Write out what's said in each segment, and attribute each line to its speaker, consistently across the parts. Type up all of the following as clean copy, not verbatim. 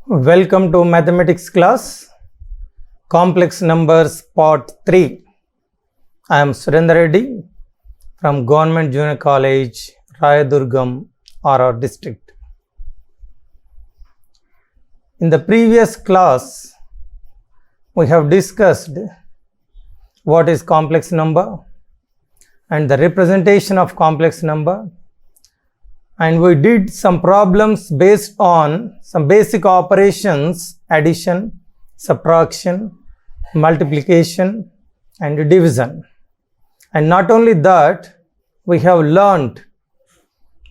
Speaker 1: Welcome to mathematics class, complex numbers part 3. I am Surendra Reddy from Government Junior College, Rayadurgam, RR district. In the previous class, we have discussed what is complex number and the representation of complex number, and we did some problems based on some basic operations: addition, subtraction, multiplication and division. And not only that, we have learned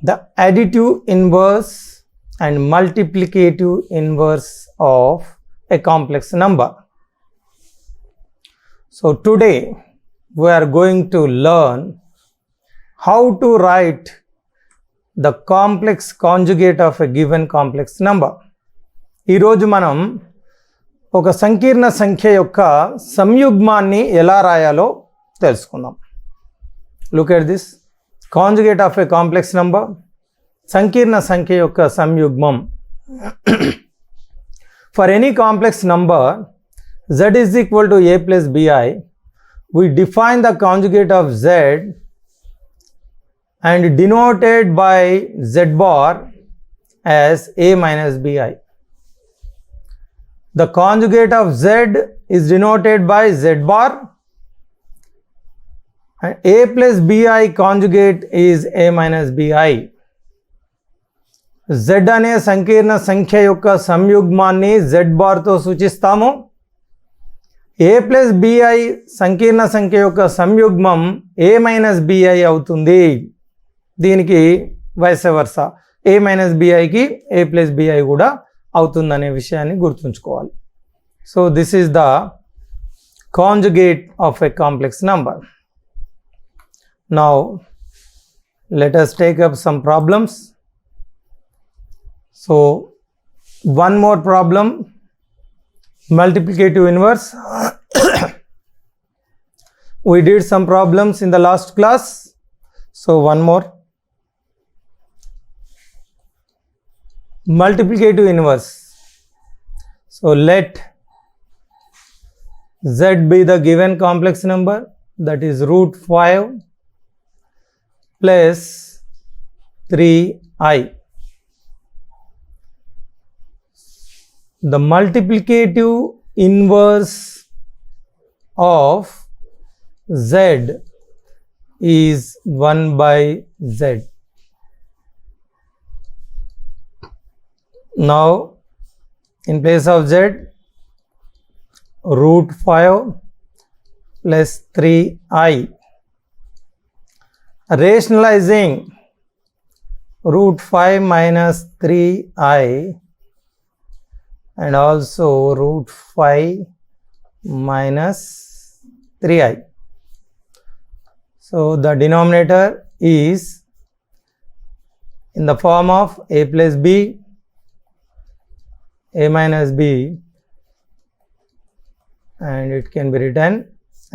Speaker 1: the additive inverse and multiplicative inverse of a complex number. So today we are going to learn how to write the complex conjugate of a given complex number. ఈ రోజు మనం ఒక సంకీర్ణ సంఖ్య యొక్క సంయుగ్మాన్ని ఎలా రాయాలో తెలుసుకుందాం. Look at this. Conjugate of a complex number. సంకీర్ణ సంఖ్య యొక్క సంయుగ్మం. For any complex number z is equal to a plus bi, we define the conjugate of z and denoted by z bar as a minus bi. The conjugate of z is denoted by z bar and a plus bi conjugate is a minus bi. z అనే సంకీర్ణ సంఖ్య యొక్క సంయుగ్మాన్ని z బార్తో సూచిస్తాము. a plus bi సంకీర్ణ సంఖ్య యొక్క సంయుగ్మం a minus bi అవుతుంది. దీనికి వైస్ వర్సా a మైనస్ biకి a ప్లస్ bi కూడా అవుతుందనే విషయాన్ని గుర్తుంచుకోవాలి. So this is the conjugate of a complex number. Now let us take up some problems. So one more problem, multiplicative inverse. We did some problems in the last class, so one more. Multiplicative inverse. So let z be the given complex number, that is root 5 plus 3i. The multiplicative inverse of z is 1 by z. Now in place of z, root 5 plus 3i. Rationalizing root 5 minus 3i and also root 5 minus 3i. So the denominator is in the form of a plus b, a minus b, and it can be written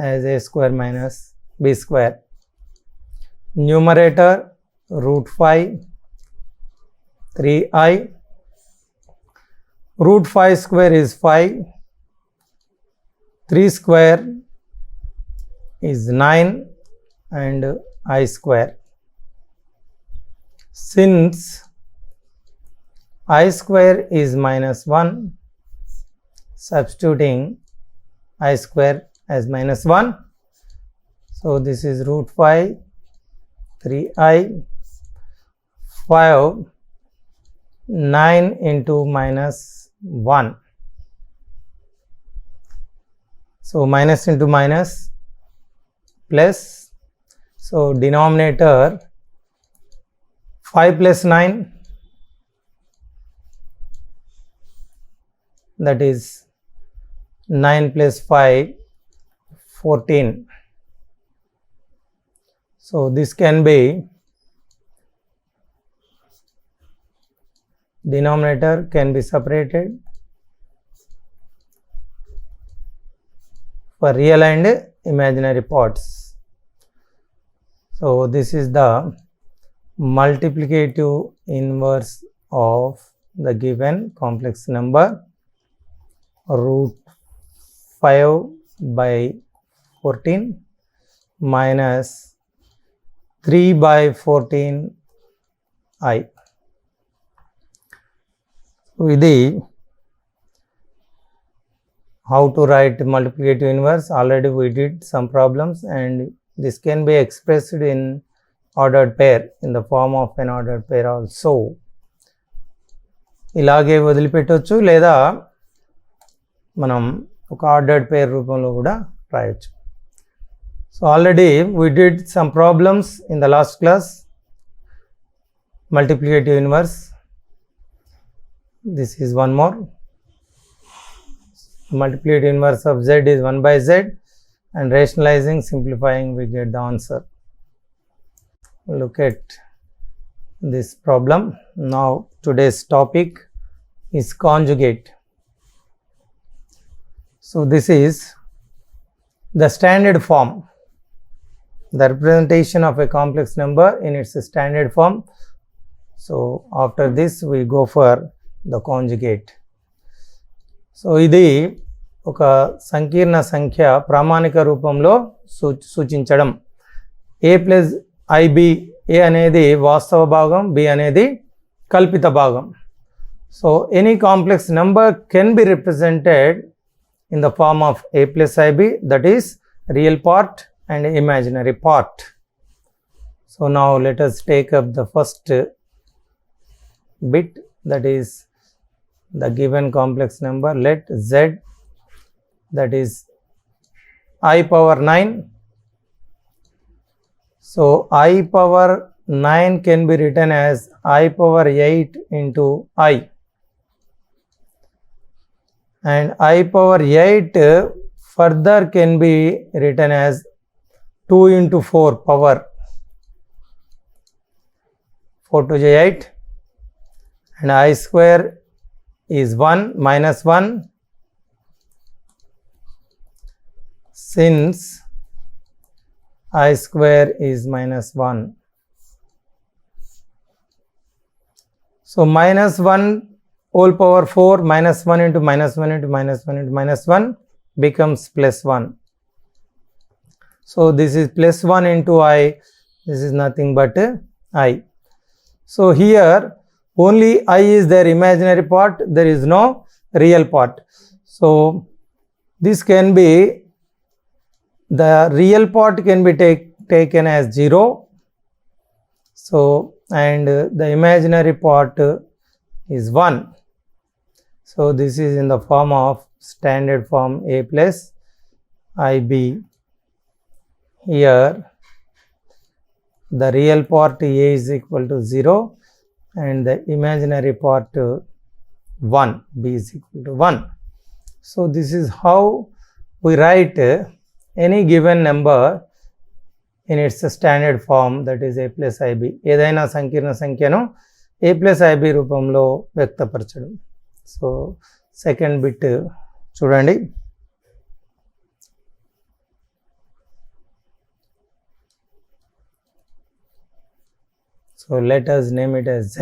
Speaker 1: as a square minus b square. Numerator root 5 3i. Root 5 square is 5, 3 square is 9 and I square. Since I square is minus 1, substituting I square as minus 1. So this is root 5, 3i, 5, 9 into minus 1. So minus into minus plus. So denominator 5 plus 9, that is 9 plus 5, 14. So this can be denominator can be separated for real and imaginary parts. So this is the multiplicative inverse of the given complex number root 5 by 14 minus 3 by 14i. ఇది how to write multiplicative inverse. Already we did some problems, and this can be expressed in ordered pair, in the form of an ordered pair also. ఇలాగే వదిలిపెట్టవచ్చు, లేదా మనం ఒక ordered పేర్ రూపంలో కూడా రాయొచ్చు. So already we did some problems in the last class, multiplicative inverse. This is one more. Multiplicative inverse of z is 1 by z, and rationalizing, simplifying, we get the answer. Look at this problem. Now today's topic is conjugate. So this is the standard form, the representation of a complex number in its standard form. So after this we go for the conjugate. So ఇది ఒక సంకీర్ణ సంఖ్య ప్రామాణిక రూపంలో సూచించడం. a plus IB, ఏ అనేది వాస్తవ భాగం, b అనేది కల్పిత భాగం. So any complex number can be represented in the form of a plus ib, that is real part and imaginary part. So now let us take up the first bit, that is the given complex number. Let z, that is I power 9. So I power 9 can be written as I power 8 into I, and I power 8 further can be written as 2 into 4 power, 4 to the 8, and I square is 1 minus 1, since I square is minus 1. So minus 1 whole power 4, minus 1 into minus 1 into minus 1 into minus 1 becomes plus 1. So this is plus 1 into I, this is nothing but I. So here only I is their imaginary part, there is no real part. So this can be, the real part can be taken as 0. So and the imaginary part is 1. So this is in the form of standard form a plus ib. Here the real part a is equal to 0 and the imaginary part 1, b is equal to 1. So this is how we write any given number in its standard form, that is a plus ib. ఏదైనా సంకీర్ణ సంఖ్యను a plus ib రూపంలో వ్యక్తపరచడం. So second bit చూడండి. So let us name it as z.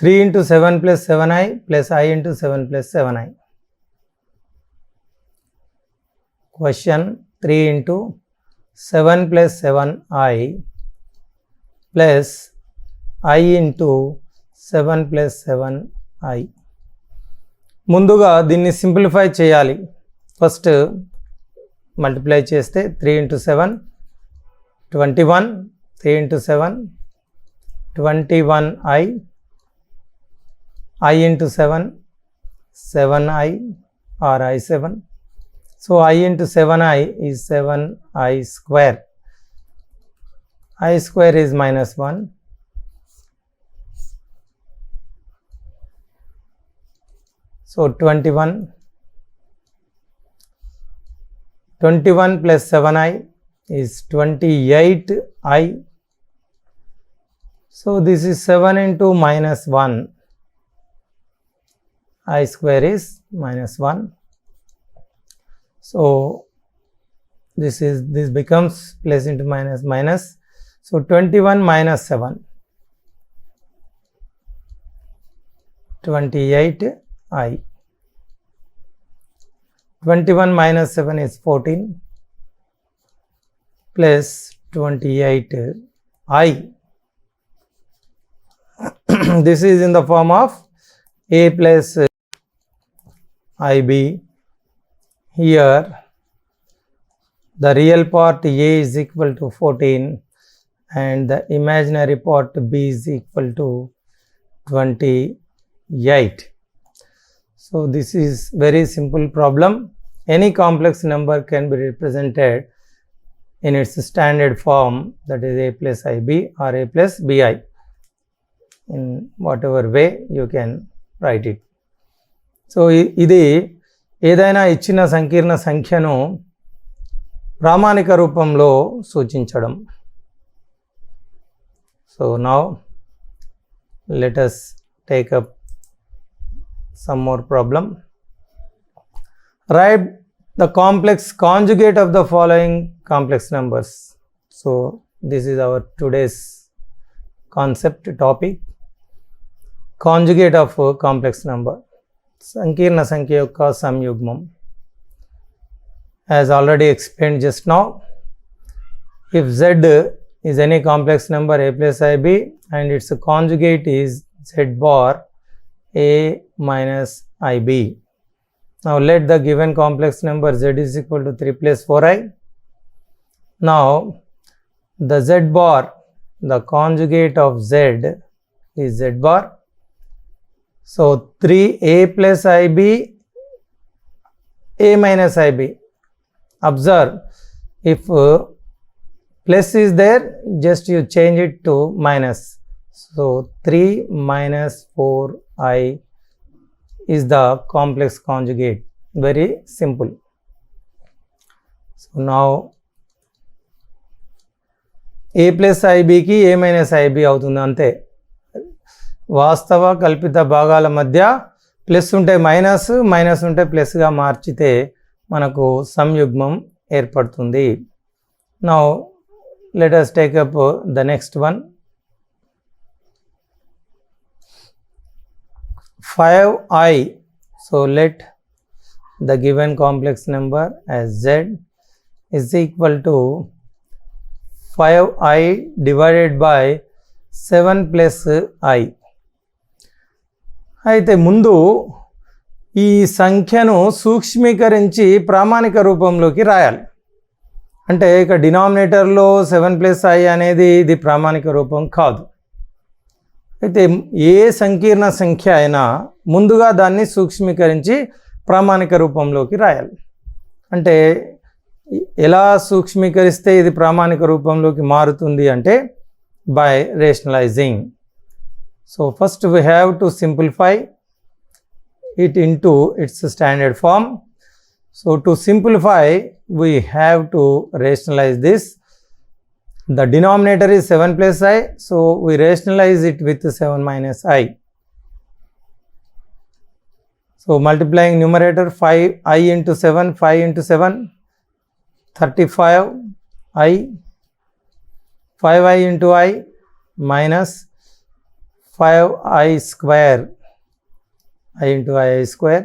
Speaker 1: 3 into 7 plus 7i plus I into 7 plus 7i. Question: 3 into 7 plus 7i plus I into 7 plus 7i. ముందుగా దీన్ని simplify చేయాలి. First multiply చేస్తే 3 into 7 21, 3 into 7 21i, I into 7 7i or i7. So I into 7i is 7i square. I square is minus 1. So 21 plus 7i is 28i. So this is 7 into minus 1. I square is minus 1. So this becomes plus into minus minus. So 21 minus 7. 28i. 21 minus 7 is 14 plus 28i. This is in the form of a plus ib. Here the real part a is equal to 14 and the imaginary part b is equal to 28. So this is very simple problem. Any complex number can be represented in its standard form, that is a plus ib or a plus bi. In whatever way you can write it. So ఇది ఏదైనా ఇచ్చిన సంకీర్ణ సంఖ్యను ప్రామాణిక రూపంలో సూచించడం. So now let us take up some more problem. Write the complex conjugate of the following complex numbers. So this is our today's concept topic. Conjugate of complex number. సంకీర్ణ సంఖ్య యొక్క సంయుగ్మం. As already explained just now, if z is any complex number a plus ib and its conjugate is z bar a minus ib. Now let the given complex number z is equal to 3 plus 4i. Now the z bar, the conjugate of z is z bar. So 3a plus ib, a minus ib. Observe, if plus is there, just you change it to minus. So 3 minus 4i is the complex conjugate. Very simple. So now a plus ib ki a minus ib అవుతుంది అంతే. వాస్తవ కల్పిత భాగాల మధ్య plus ఉంటే minus, minus ఉంటే ప్లస్గా మార్చితే మనకు సంయుగ్మం ఏర్పడుతుంది. Now let us take up the next one. 5i. So let the given complex number as z is equal to 5i divided by 7 plus i. అయితే ముందు ఈ సంఖ్యను సూక్ష్మీకరించి ప్రామాణిక రూపంలోకి రాయాలి. అంటే ఇక డినామినేటర్లో 7 ప్లస్ i అనేది ఇది ప్రామాణిక రూపం కాదు. అయితే ఏ సంకీర్ణ సంఖ్య అయినా ముందుగా దాన్ని సూక్ష్మీకరించి ప్రామాణిక రూపంలోకి రాయాలి. అంటే ఎలా సూక్ష్మీకరిస్తే ఇది ప్రామాణిక రూపంలోకి మారుతుంది అంటే by rationalizing. So first we have to simplify it into its standard form. So to simplify we have to rationalize this. The denominator is 7 plus i, so we rationalize it with 7 minus i. So multiplying numerator 5i into 7, 5 into 7, 35i, 5i into i minus 5i square, I into I square,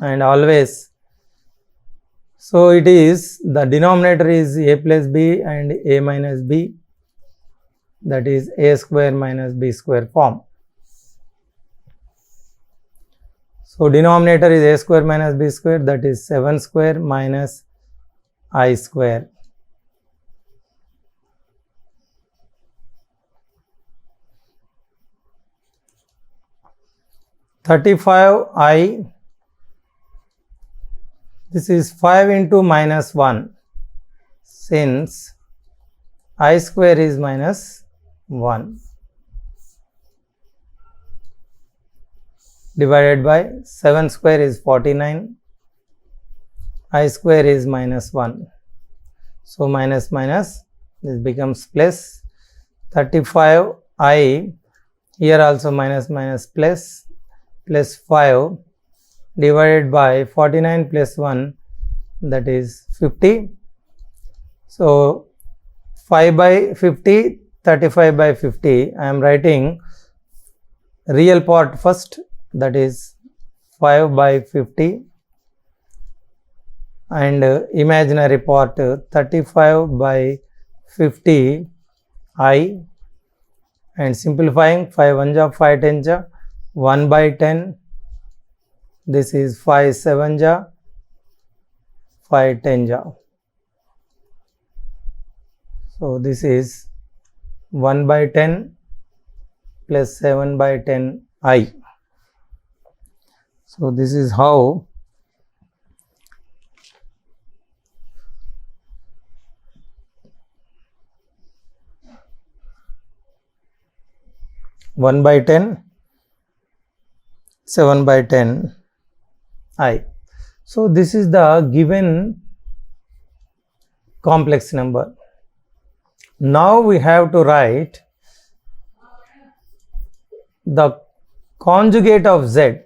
Speaker 1: and always, so it is the denominator is a plus b and a minus b, that is a square minus b square form. So denominator is a square minus b square, that is 7 square minus I square. (35i), this is 5 into minus 1, since I square is minus 1, divided by 7 square is 49, I square is minus 1. So minus minus, this becomes plus. 35i, here also minus minus plus, plus 5 divided by 49 plus 1, that is 50. So 5 by 50, 35 by 50, I am writing real part first, that is 5 by 50, and imaginary part 35 by 50 I, and simplifying 5 1 ja 5 10 ja 1 by 10, this is 5 7 ja 5 10 ja, so this is 1 by 10 plus 7 by 10 I. So this is how one by 10, 7 by 10 I. So this is the given complex number. Now we have to write the conjugate of z.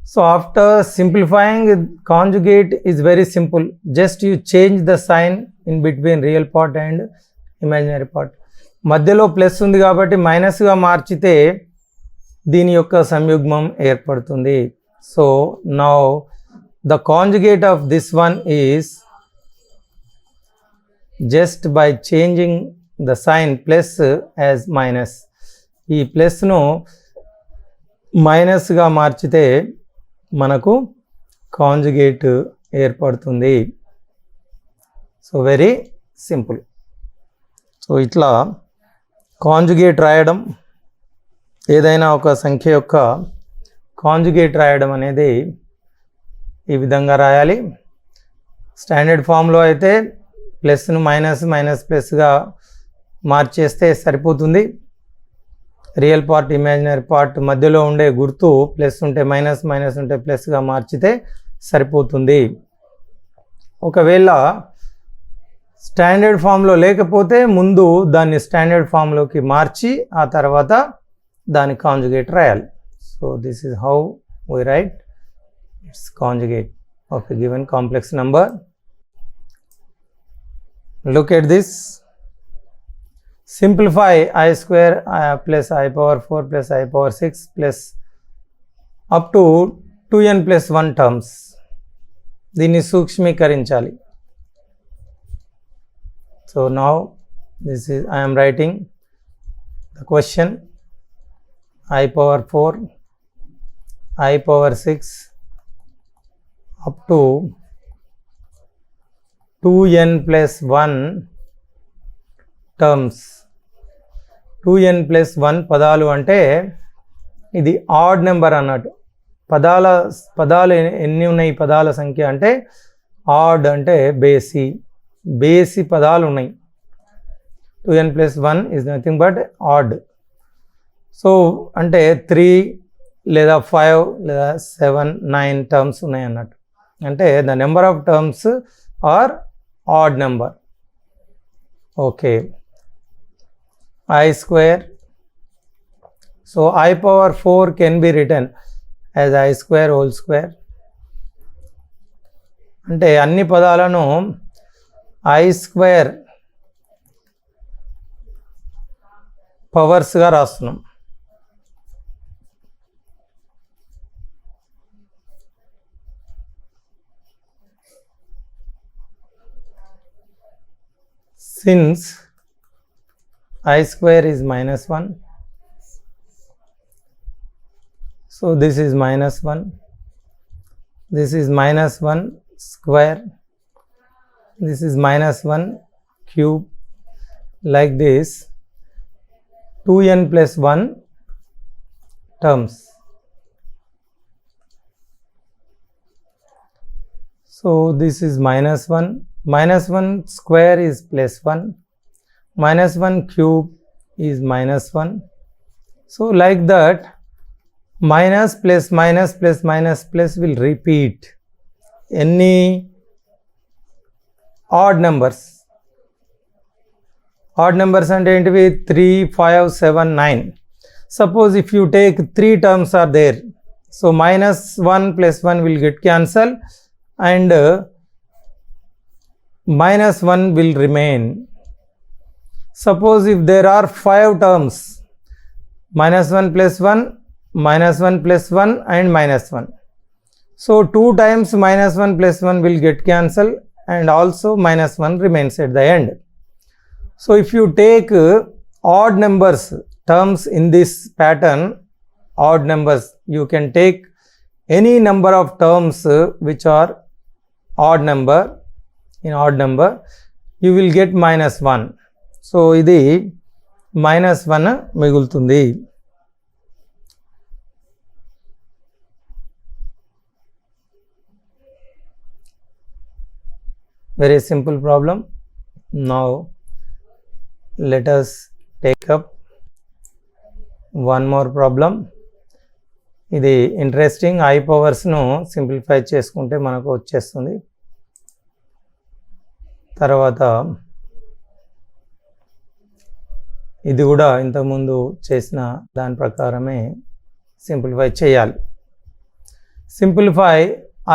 Speaker 1: So after simplifying, conjugate is very simple, just you change the sign in between real part and imaginary part. మధ్యలో plus ఉంది కాబట్టి మైనస్గా మార్చితే దీని యొక్క సంయుగ్మం ఏర్పడుతుంది. So now the conjugate of this one is just by changing the sign plus as minus. ఈ ప్లస్ను మైనస్గా మార్చితే మనకు కాంజుగేట్ ఏర్పడుతుంది. So very simple. సో ఇట్లా కాంజుగేట్ రాయడం, ఏదైనా ఒక సంఖ్య యొక్క కాంజుగేట్ రాయడం అనేది ఈ విధంగా రాయాలి. స్టాండర్డ్ ఫామ్లో అయితే ప్లస్ను మైనస్, మైనస్ ప్లస్గా మార్చేస్తే సరిపోతుంది. రియల్ పార్ట్, ఇమాజినరీ పార్ట్ మధ్యలో ఉండే గుర్తు ప్లస్ ఉంటే మైనస్, మైనస్ ఉంటే ప్లస్గా మార్చితే సరిపోతుంది. ఒకవేళ స్టాండర్డ్ ఫామ్లో లేకపోతే ముందు దాన్ని స్టాండర్డ్ ఫామ్లోకి మార్చి ఆ తర్వాత దాని కాంజుగేట్ రాయాలి. So this is how we write its conjugate of a given complex number. Look at this. Simplify I square plus I power 4 plus I power 6 plus up to 2n plus 1 terms. దీన్ని సూక్ష్మీకరించాలి. So now this is I am writing the question. I power 4, I power 6 up to 2n plus 1 terms. 2n plus 1 పదాలు అంటే ఇది odd number అన్నట్టు. పదాలు ఎన్ని ఉన్నాయి, పదాల సంఖ్య అంటే ఆడ్ అంటే బేసి పదాలు ఉన్నాయి. 2n plus 1 is nothing but odd. So అంటే 3 లేదా 5 లేదా 7, 9 టర్మ్స్ ఉన్నాయి అన్నట్టు. అంటే the number of terms are odd number. Okay. I square. So I power 4 can be written as I square whole square. అంటే అన్ని పదాలను I square పవర్స్గా రాస్తున్నాం. Since I square is minus 1, so this is minus 1, this is minus 1 square, this is minus 1 cube, like this 2n plus 1 terms. So this is minus 1 square is plus 1, minus 1 cube is minus 1. So like that minus plus minus plus minus plus will repeat. Any odd numbers అంటే ఏంటివి? 3, 5, 7, 9. Suppose if you take 3 terms are there, so minus 1 plus 1 will get cancelled and minus 1 will remain. Suppose if there are 5 terms, -1 plus 1, -1 plus 1 and -1. So 2 times -1 plus 1 will get cancelled and also -1 remains at the end. So if you take odd numbers terms in this pattern, odd numbers, you can take any number of terms which are odd number, in odd number you will get -1. So ఇది -1 మిగులుతుంది. Very simple problem. Now let us take up one more problem. ఇది interesting. I పవర్స్ను simplify చేసుకుంటే మనకు వచ్చేస్తుంది. తర్వాత ఇది కూడా ఇంతకుముందు చేసిన దాని ప్రకారమే సింప్లిఫై చేయాలి. Simplify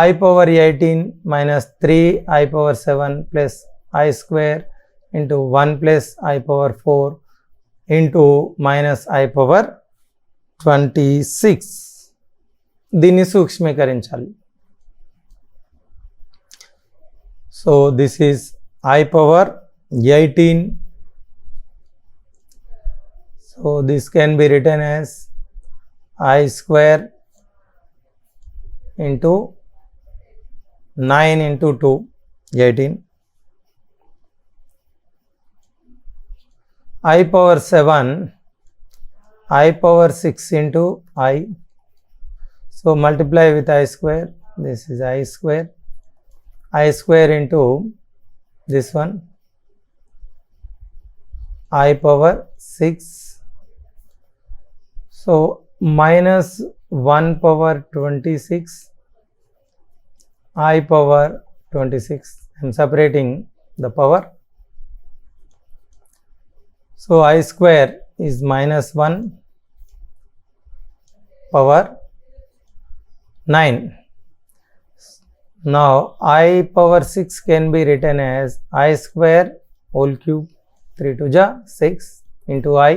Speaker 1: I power 18 minus 3 I power 7 plus I square into 1 plus I power 4 into minus I power 26. దీన్ని సూక్ష్మీకరించాలి. So this is I power 18. So this can be written as I square into 9 into 2, 18. I power 7, I power 6 into I. So multiply with I square. This is I square. I square into this one. I power 6. So minus 1 power 26. I power 26. I am separating the power. So I square is minus 1 power 9. Now I power 6 can be written as I square whole cube, 3 to ja 6 into I.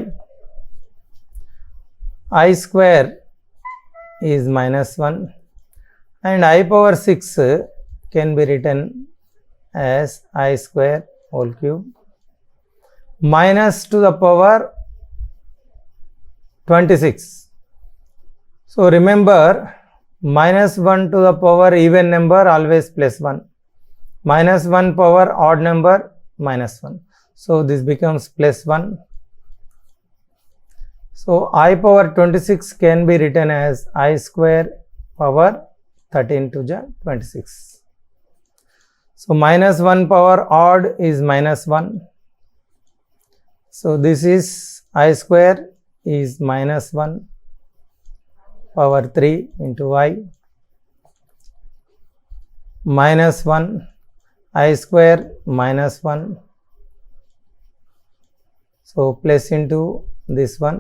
Speaker 1: I square is minus 1. And I power 6 can be written as I square whole cube minus to the power 26. So remember, minus 1 to the power even number always plus 1. Minus 1 power odd number minus 1. So this becomes plus 1. So I power 26 can be written as I square power 13 to ja 26. So minus 1 power odd is minus 1. So this is I square is minus 1 power 3 into I. Minus 1 I square minus 1. So plus into this one.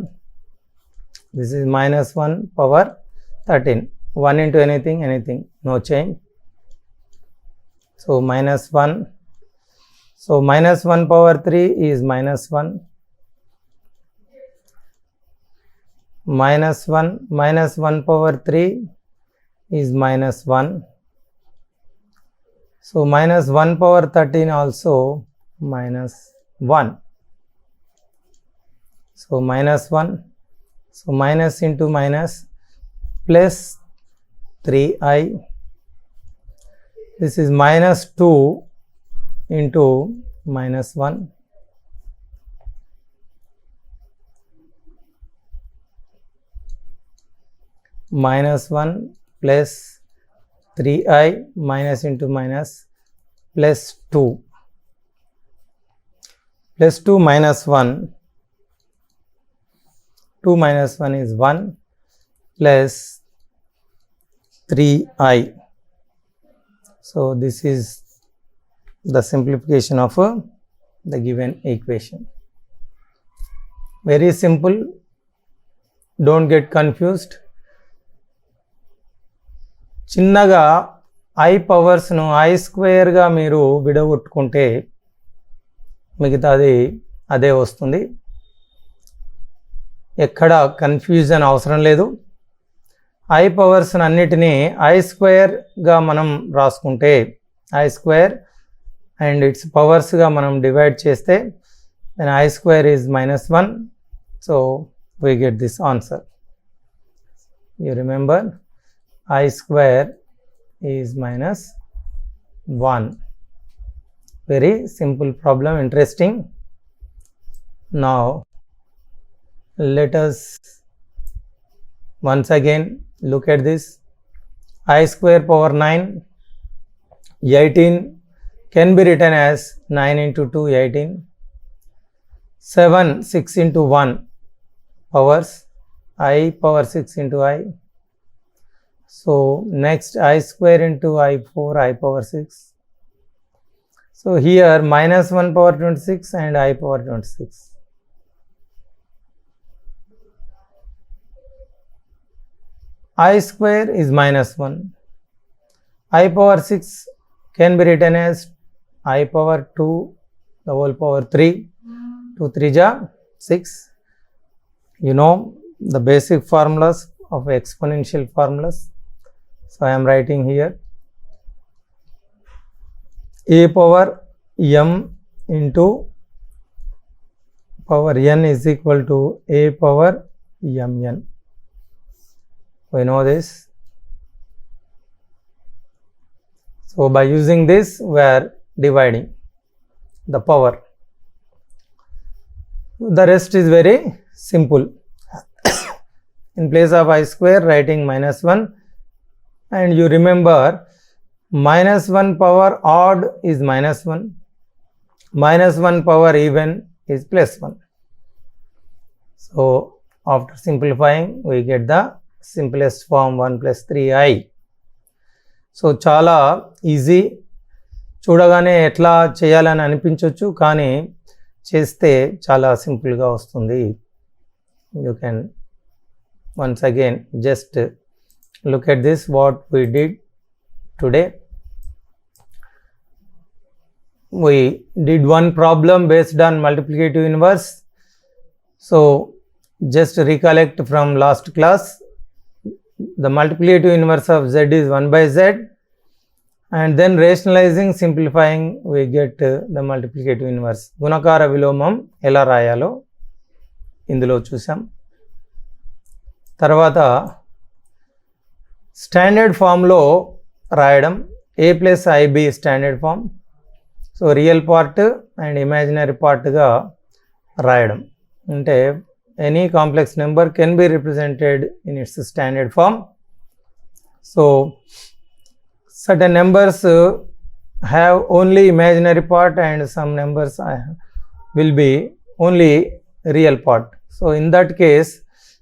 Speaker 1: This is minus 1 power 13. 1 into anything, anything, no change. So minus 1. So minus 1 power 3 is minus 1. Minus 1 power 3 is minus 1. So minus 1 power 13 also minus 1. So minus 1. So minus into minus plus 3i. This is minus 2 into minus 1. Minus 1 plus 3i minus into minus plus 2. Plus 2 minus 1. 2 minus 1 is 1 plus 3i. So this is the simplification of the given equation. Very simple. Don't get confused. చిన్నగా I పవర్స్ను I స్క్వేర్గా మీరు విడగొట్టుకుంటే మిగతాది అదే వస్తుంది. ఎక్కడ confusion అవసరం లేదు. I powers అన్నిటినీ I స్క్వేర్గా మనం రాసుకుంటే ఐ స్క్వేర్ అండ్ ఇట్స్ పవర్స్గా మనం డివైడ్ చేస్తే then I square is -1. So we get this answer. You remember I square is -1. Very simple problem, interesting. Now let us once again look at this. I square power 9, 18 can be written as 9 into 2, 18. 7, 6 into 1 powers, I power 6 into I. So next I square into I 4, I power 6. So here -1 power 26 and I power 26. I square is -1. I power 6 can be written as I power 2 the whole power 3. 2 3 ja 6. You know the basic formulas of exponential formulas. So I am writing here a power m into power n is equal to a power mn. We know this. So by using this we are dividing the power. The rest is very simple. In place of I square writing -1, and you remember -1 power odd is -1, -1 power even is +1. So after simplifying we get the simplest form 1 plus 3i. So చాలా easy, చూడగానే ఎట్లా చేయాలని అనిపించవచ్చు, కానీ చేస్తే చాలా సింపుల్గా వస్తుంది. You can once again just look at this what we did today. We did one problem based on multiplicative inverse. So just recollect from last class, the multiplicative inverse of z is 1 by z, and then rationalizing, simplifying, we get the multiplicative inverse. Gunakara vilomam ela rayalo indulo chusam. Tarvata standard form lo రాయడం a plus i b standard form. So real part and imaginary పార్ట్గా రాయడం అంటే any complex number can be represented in its standard form. So certain numbers have only imaginary part and some numbers will be only real part. So in that case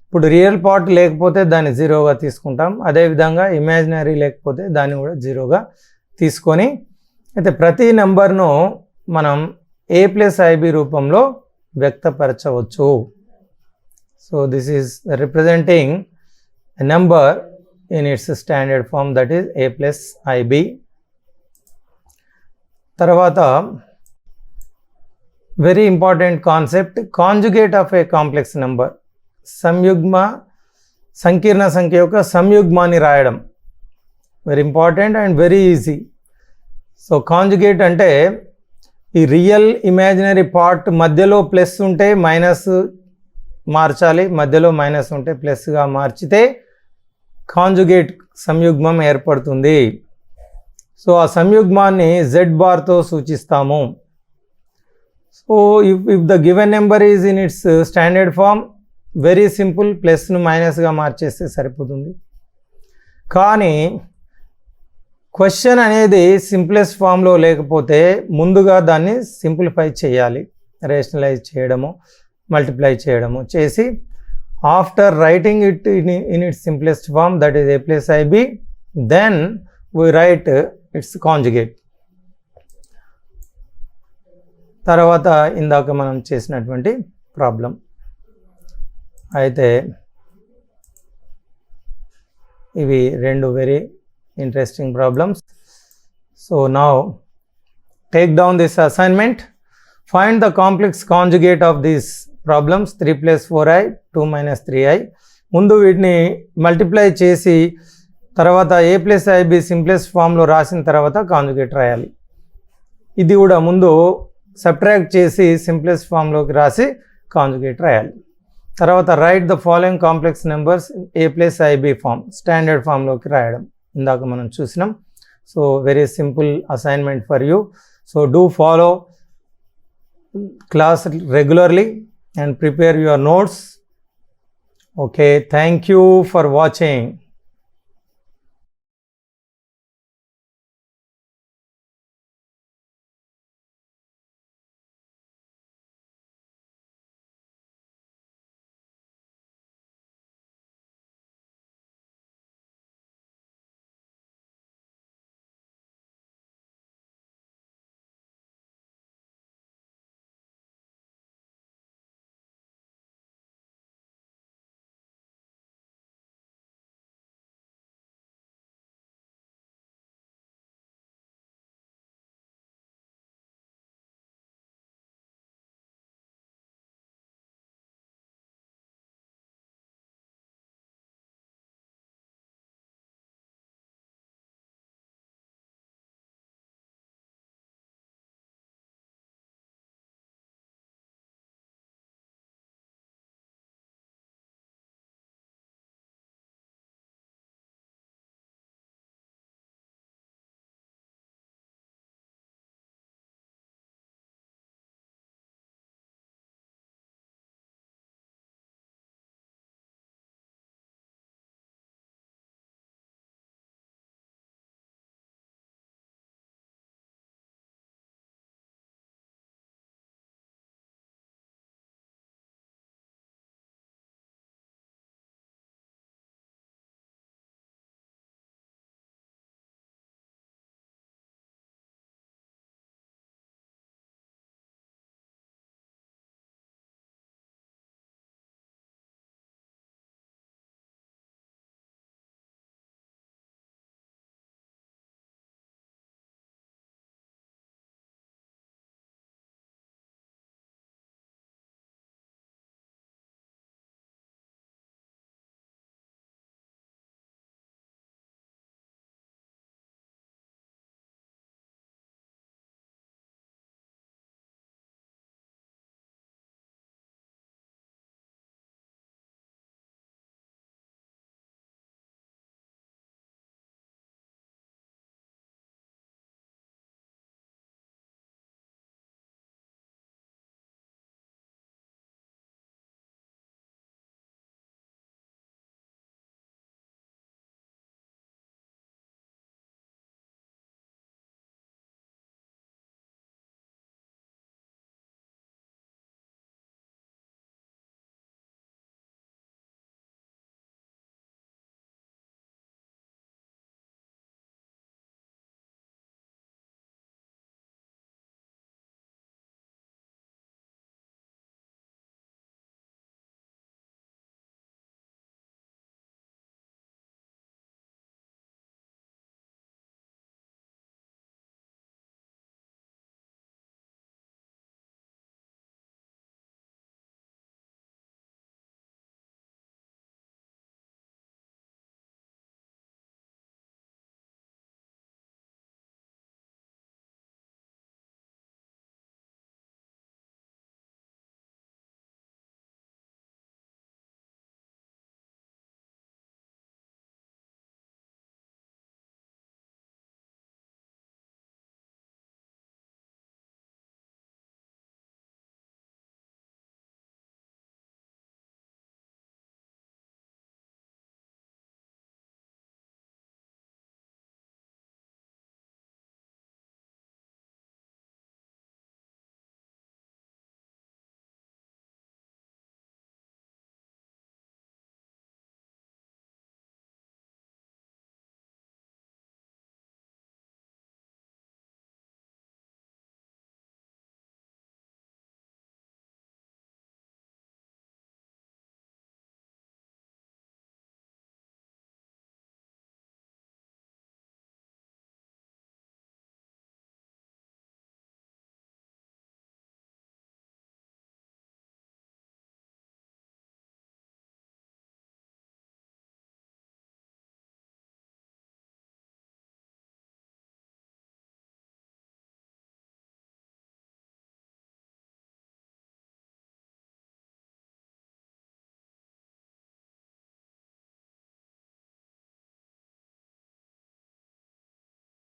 Speaker 1: ఇప్పుడు real part లేకపోతే దాన్ని జీరోగా తీసుకుంటాం, అదేవిధంగా imaginary లేకపోతే దాన్ని కూడా జీరోగా తీసుకొని, అయితే ప్రతి నెంబర్ను మనం ఏ ప్లస్ ఐబి రూపంలో వ్యక్తపరచవచ్చు. So this is representing a number in its standard form, that is a plus i b. తర్వాత very important concept, conjugate of a complex number. సంయుగ్మ సంకీర్ణ సంఖ్య యొక్క సంయుగ్మాన్ని రాయడం very important and very easy. So conjugate అంటే ఈ రియల్ ఇమాజినరీ పార్ట్ మధ్యలో ప్లస్ ఉంటే మైనస్ మార్చాలి, మధ్యలో మైనస్ ఉంటే ప్లస్గా మార్చితే కాంజుగేట్ సంయుగ్మం ఏర్పడుతుంది. సో ఆ సంయుగ్మాన్ని z బార్తో సూచిస్తాము. So if the given number is in its standard form, very simple, ప్లస్ను మైనస్గా మార్చేస్తే సరిపోతుంది. కానీ క్వశ్చన్ అనేది సింప్లెస్ట్ ఫామ్లో లేకపోతే ముందుగా దాన్ని సింప్లిఫై చేయాలి, రేషనలైజ్ చేయడము, మల్టిప్లై చేయడము చేసి after writing it in its simplest form, that is a plus i b, then we write its conjugate. తర్వాత ఇందాక మనం చేసినటువంటి ప్రాబ్లం అయితే ఇవి రెండు very interesting problems. So now take down this assignment, find the complex conjugate of these problems 3 + 4i 2 - 3i. ముందు వీటిని multiply చేసి తర్వాత a + ib సింప్లెస్ట్ ఫామ్లో రాసిన తర్వాత కాంజుగేట్ రాయాలి. ఇది కూడా ముందు సబ్ట్రాక్ట్ చేసి సింప్లెస్ట్ ఫామ్లోకి రాసి కాంజుగేట్ రాయాలి. తర్వాత write the following complex numbers a + ib form, standard ఫామ్లోకి రాయడం ఇందాక మనం చూసినాం. So very simple assignment for you. So do follow class regularly and prepare your notes. Okay, thank you for watching.